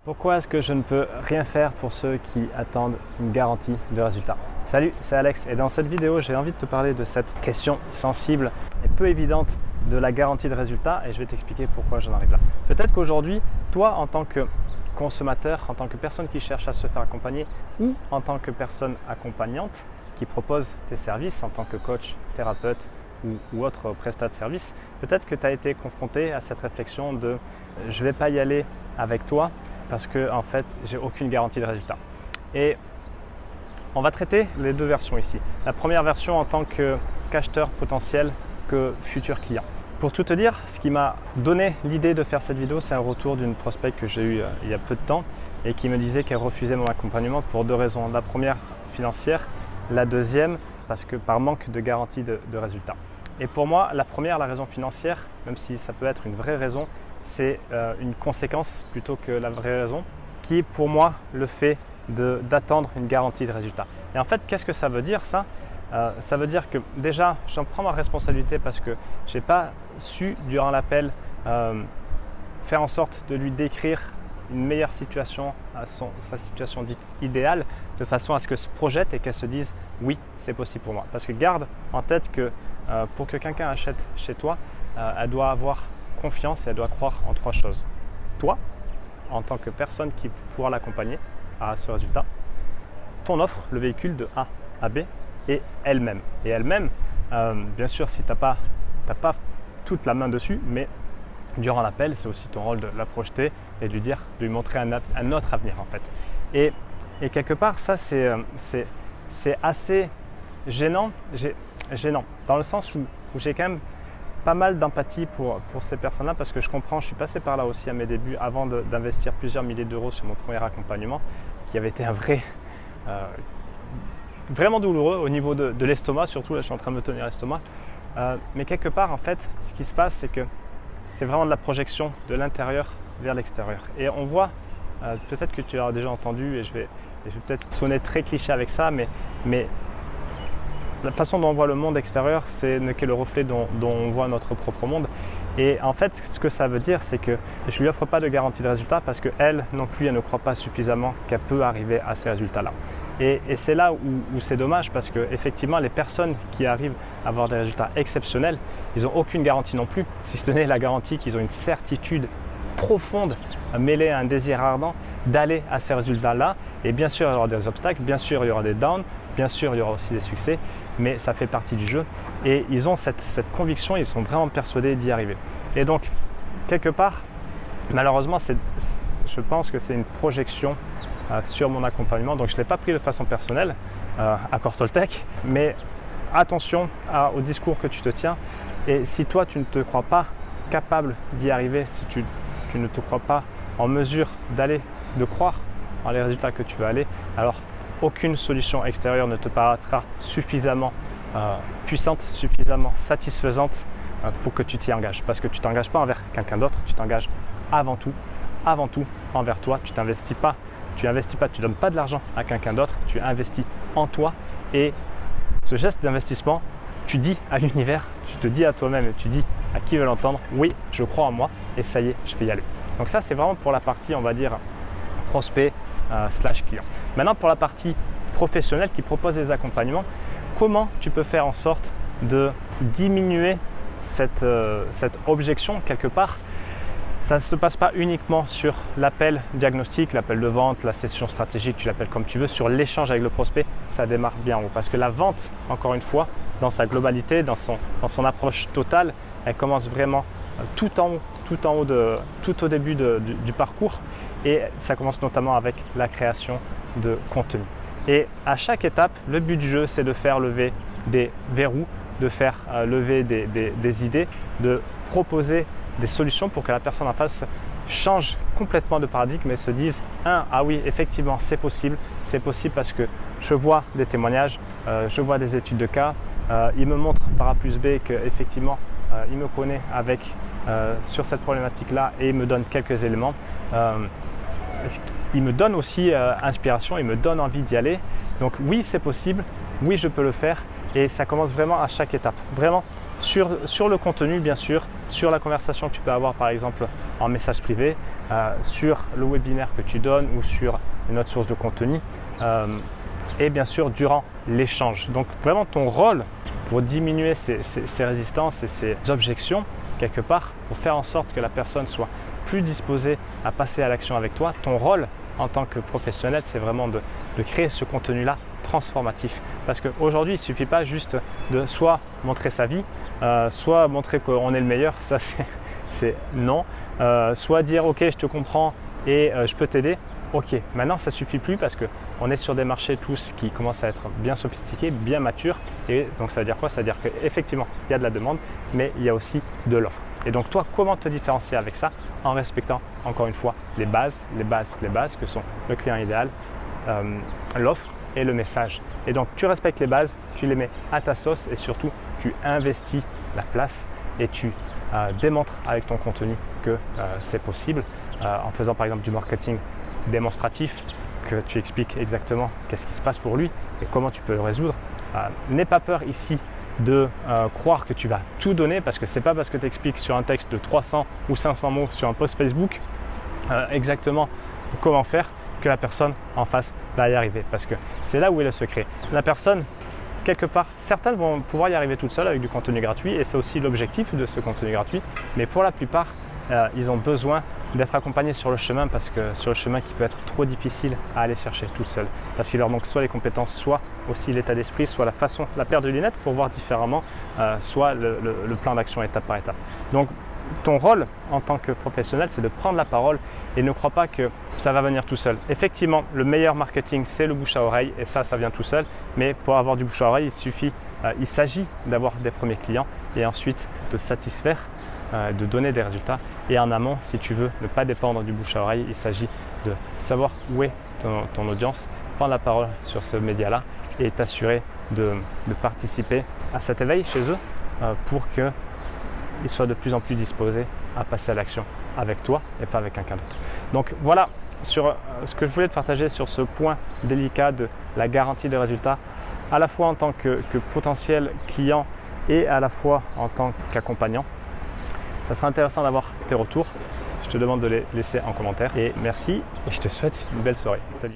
Pourquoi est-ce que je ne peux rien faire pour ceux qui attendent une garantie de résultat? Salut, c'est Alex et dans cette vidéo, j'ai envie de te parler de cette question sensible et peu évidente de la garantie de résultat et je vais t'expliquer pourquoi j'en arrive là. Peut-être qu'aujourd'hui, toi en tant que consommateur, en tant que personne qui cherche à se faire accompagner ou en tant que personne accompagnante qui propose tes services en tant que coach, thérapeute ou autre prestat de service, peut-être que tu as été confronté à cette réflexion de je ne vais pas y aller avec toi parce que en fait j'ai aucune garantie de résultat. Et on va traiter les deux versions ici. La première version en tant qu'acheteur potentiel que futur client. Pour tout te dire, ce qui m'a donné l'idée de faire cette vidéo, c'est un retour d'une prospect que j'ai eue il y a peu de temps et qui me disait qu'elle refusait mon accompagnement pour deux raisons. La première financière, la deuxième parce que par manque de garantie de résultat. Et pour moi, la première, la raison financière, même si ça peut être une vraie raison, c'est une conséquence plutôt que la vraie raison, qui est pour moi le fait d'attendre une garantie de résultat. Et en fait, qu'est-ce que ça veut dire ça? Ça veut dire que déjà, j'en prends ma responsabilité parce que je n'ai pas su durant l'appel faire en sorte de lui décrire une meilleure situation, sa situation dite idéale, de façon à ce qu'elle se projette et qu'elle se dise oui, c'est possible pour moi. Parce que garde en tête que pour que quelqu'un achète chez toi, elle doit avoir confiance et elle doit croire en trois choses. Toi, en tant que personne qui pourra l'accompagner à ce résultat, ton offre, le véhicule de A à B, et elle-même. Et elle-même, bien sûr, si tu n'as pas toute la main dessus, mais durant l'appel, c'est aussi ton rôle de la projeter et de lui dire, de lui montrer un autre avenir en fait. Et quelque part, ça c'est assez gênant, dans le sens où j'ai quand même pas mal d'empathie pour ces personnes-là parce que je comprends, je suis passé par là aussi à mes débuts avant d'investir plusieurs milliers d'euros sur mon premier accompagnement qui avait été un vraiment douloureux au niveau de l'estomac, surtout là je suis en train de me tenir l'estomac. Mais quelque part en fait, ce qui se passe c'est que c'est vraiment de la projection de l'intérieur vers l'extérieur. Et on voit, peut-être que tu as déjà entendu et je vais peut-être sonner très cliché avec ça, mais la façon dont on voit le monde extérieur, c'est qu'est le reflet dont on voit notre propre monde. Et en fait, ce que ça veut dire, c'est que je ne lui offre pas de garantie de résultat parce qu'elle non plus, elle ne croit pas suffisamment qu'elle peut arriver à ces résultats-là. Et c'est là où c'est dommage parce qu'effectivement, les personnes qui arrivent à avoir des résultats exceptionnels, ils n'ont aucune garantie non plus, si ce n'est la garantie qu'ils ont une certitude profonde mêlée à un désir ardent d'aller à ces résultats-là. Et bien sûr, il y aura des obstacles, bien sûr, il y aura des downs, bien sûr, il y aura aussi des succès, mais ça fait partie du jeu. Et ils ont cette conviction, ils sont vraiment persuadés d'y arriver. Et donc, quelque part, malheureusement, je pense que c'est une projection sur mon accompagnement. Donc, je ne l'ai pas pris de façon personnelle, accord Toltec, mais attention au discours que tu te tiens. Et si toi, tu ne te crois pas capable d'y arriver, si tu ne te crois pas en mesure de croire en les résultats que tu veux aller, alors aucune solution extérieure ne te paraîtra suffisamment puissante, suffisamment satisfaisante pour que tu t'y engages. Parce que tu ne t'engages pas envers quelqu'un d'autre, tu t'engages avant tout envers toi. Tu n'investis pas, tu ne donnes pas de l'argent à quelqu'un d'autre, tu investis en toi. Et ce geste d'investissement, tu dis à l'univers, tu te dis à toi-même et tu dis à qui veut l'entendre, oui, je crois en moi et ça y est, je vais y aller. Donc ça, c'est vraiment pour la partie, on va dire, prospect / client. Maintenant, pour la partie professionnelle qui propose des accompagnements, comment tu peux faire en sorte de diminuer cette objection quelque part? Ça ne se passe pas uniquement sur l'appel diagnostic, l'appel de vente, la session stratégique, tu l'appelles comme tu veux, sur l'échange avec le prospect, ça démarre bien en haut. Parce que la vente, encore une fois, dans sa globalité, dans son approche totale, elle commence vraiment tout au début du parcours et ça commence notamment avec la création de contenu. Et à chaque étape, le but du jeu, c'est de faire lever des verrous, de faire lever des idées, de proposer des solutions pour que la personne en face change complètement de paradigme et se dise ah oui, effectivement, c'est possible parce que je vois des témoignages, je vois des études de cas, il me montre par A plus B qu'effectivement, il me connaît sur cette problématique-là et il me donne quelques éléments. Il me donne aussi inspiration, il me donne envie d'y aller. Donc oui, c'est possible, oui, je peux le faire et ça commence vraiment à chaque étape. Vraiment, sur le contenu, bien sûr, sur la conversation que tu peux avoir par exemple en message privé, sur le webinaire que tu donnes ou sur une autre source de contenu et bien sûr durant l'échange. Donc vraiment ton rôle pour diminuer ces résistances et ces objections quelque part, pour faire en sorte que la personne soit plus disposée à passer à l'action avec toi, ton rôle en tant que professionnel, c'est vraiment de créer ce contenu-là transformatif. Parce qu'aujourd'hui, il ne suffit pas juste de soit montrer sa vie, soit montrer qu'on est le meilleur, ça c'est non, soit dire ok je te comprends et je peux t'aider. Ok, maintenant ça ne suffit plus parce qu'on est sur des marchés tous qui commencent à être bien sophistiqués, bien matures. Et donc ça veut dire quoi? Ça veut dire qu'effectivement il y a de la demande, mais il y a aussi de l'offre. Et donc toi, comment te différencier avec ça? En respectant encore une fois les bases que sont le client idéal, l'offre et le message. Et donc tu respectes les bases, tu les mets à ta sauce et surtout tu investis la place et tu démontres avec ton contenu que c'est possible en faisant par exemple du marketing démonstratif, que tu expliques exactement qu'est-ce qui se passe pour lui et comment tu peux le résoudre. N'aie pas peur ici de croire que tu vas tout donner, parce que c'est pas parce que tu expliques sur un texte de 300 ou 500 mots sur un post Facebook exactement comment faire que la personne en face va y arriver, parce que c'est là où est le secret. La personne, quelque part, certaines vont pouvoir y arriver toutes seules avec du contenu gratuit et c'est aussi l'objectif de ce contenu gratuit, mais pour la plupart ils ont besoin d'être accompagnés sur le chemin, parce que sur le chemin qui peut être trop difficile à aller chercher tout seul, parce qu'il leur manque soit les compétences, soit aussi l'état d'esprit, soit la paire de lunettes pour voir différemment, soit le plan d'action étape par étape. Donc ton rôle en tant que professionnel, c'est de prendre la parole et ne crois pas que ça va venir tout seul. Effectivement, le meilleur marketing, c'est le bouche à oreille et ça vient tout seul, mais pour avoir du bouche à oreille, il s'agit d'avoir des premiers clients et ensuite de satisfaire, de donner des résultats. Et en amont, si tu veux ne pas dépendre du bouche à oreille, il s'agit de savoir où est ton audience, prendre la parole sur ce média-là et t'assurer de participer à cet éveil chez eux pour qu'ils soient de plus en plus disposés à passer à l'action avec toi et pas avec quelqu'un d'autre. Donc voilà sur ce que je voulais te partager sur ce point délicat de la garantie de résultats, à la fois en tant que potentiel client et à la fois en tant qu'accompagnant. Ça sera intéressant d'avoir tes retours. Je te demande de les laisser en commentaire. Et merci et je te souhaite une belle soirée. Salut!